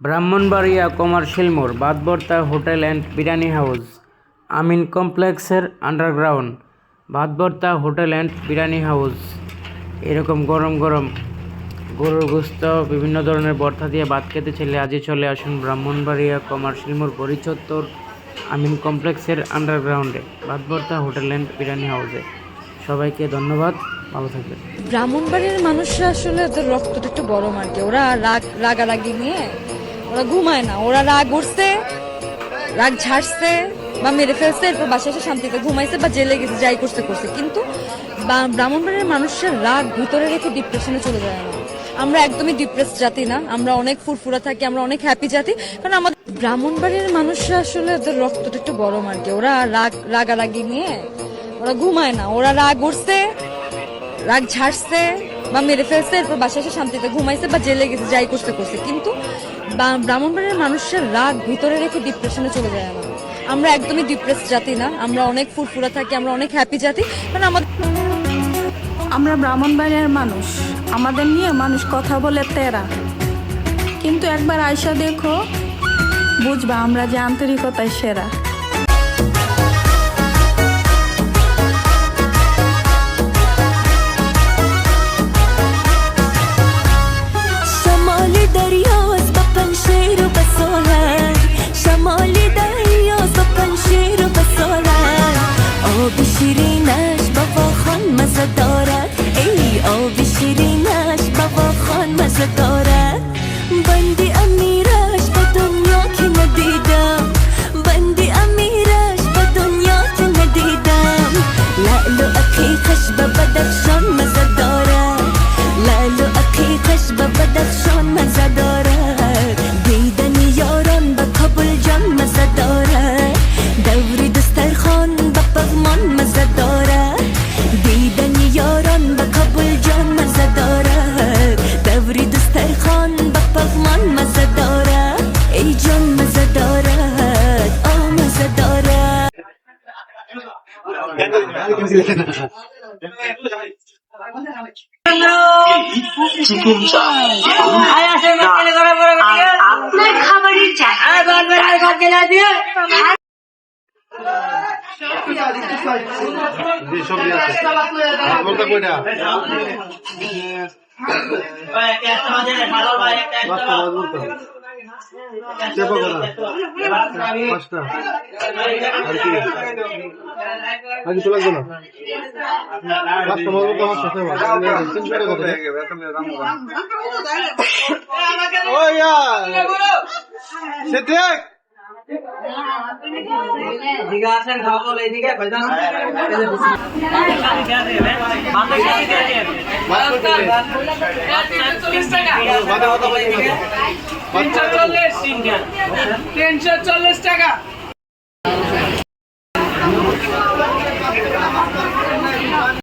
Brahmanbaria commercial মোড়, Bhatbhorta hotel and biryani house, Amin কমপ্লেক্সের underground Bhatbhorta hotel and biryani house. এরকম গরম গরম গরুর গোস্ত, বিভিন্ন ধরনের ভর্তা দিয়ে ভাত খেতে চাইলে আজই চলে আসুন ব্রাহ্মণবাড়িয়া কমার্শিয়াল মোড়, বরিচত্বর, আমিন কমপ্লেক্সের আন্ডারগ্রাউন্ডে ভাতভর্তা হোটেল অ্যান্ড বিরিয়ানি হাউসে। সবাইকে ধন্যবাদ, ভালো থাকবেন। ব্রাহ্মণবাড়ির মানুষরা আসলে ওদের রক্তটা একটু গরম আর কি। ওরা রাগারাগি নিয়ে ওরা ঘুমায় না। ওরা রাগ উঠছে, রাগ ঝাড়ছে বা মেরে ফেলছে, এরপর বাসায় এসে শান্তিতে ঘুমাইছে বা জেলে গেছে, যাই করছে কিন্তু ব্রাহ্মণবাড়ির মানুষের রাগ ভিতরে রেখে ডিপ্রেশনে চলে যায় না। আমরা একদমই ডিপ্রেস জাতি না, আমরা অনেক ফুরফুরা থাকি, আমরা অনেক হ্যাপি জাতি। কারণ আমাদের ব্রাহ্মণবাড়ির মানুষরা আসলে ওদের রক্তটা একটু গরম আর কি। ওরা রাগারাগি নিয়ে ওরা ঘুমায় না। ওরা রাগ উঠছে, রাগ ঝাড়ছে বা মেরে ফেলছে, এরপর বাসায় এসে শান্তিতে ঘুমাইছে বা জেলে গেছে, যাই করছে কিন্তু ব্রাহ্মণবাড়ির মানুষের রাগ ভিতরে রেখে ডিপ্রেশনে চলে যায় না। আমরা একদমই ডিপ্রেস জাতি না, আমরা অনেক ফুরফুরা থাকি, আমরা অনেক হ্যাপি জাতি। কারণ আমরা ব্রাহ্মণবাড়িয়ার মানুষ, আমাদের নিয়ে মানুষ কথা বলে তেরা, কিন্তু একবার আয়সা দেখো, বুঝবা আমরা যে আন্তরিকতায় সেরা। شیرینش بابا خان مزه دارد ای آب شیرینش بابا خان مزه دارد بندی امیرش به دنیا که ندیدم بندی امیرش به دنیا که ندیدم لعل و عقیقش به بدخشان مزه دارد لعل و عقیقش به بدخشان مزه دارد دیدن یاران به کابل جان مزه دارد دوری دسترخوان به پغمان مزه دارد دیدن یاران به کابل جان مزه دارد دوری دسترخوان به پغمان مزه دارد ای جان مزه دارد آه مزه دارد আপনার খাবারের $340 টাকা।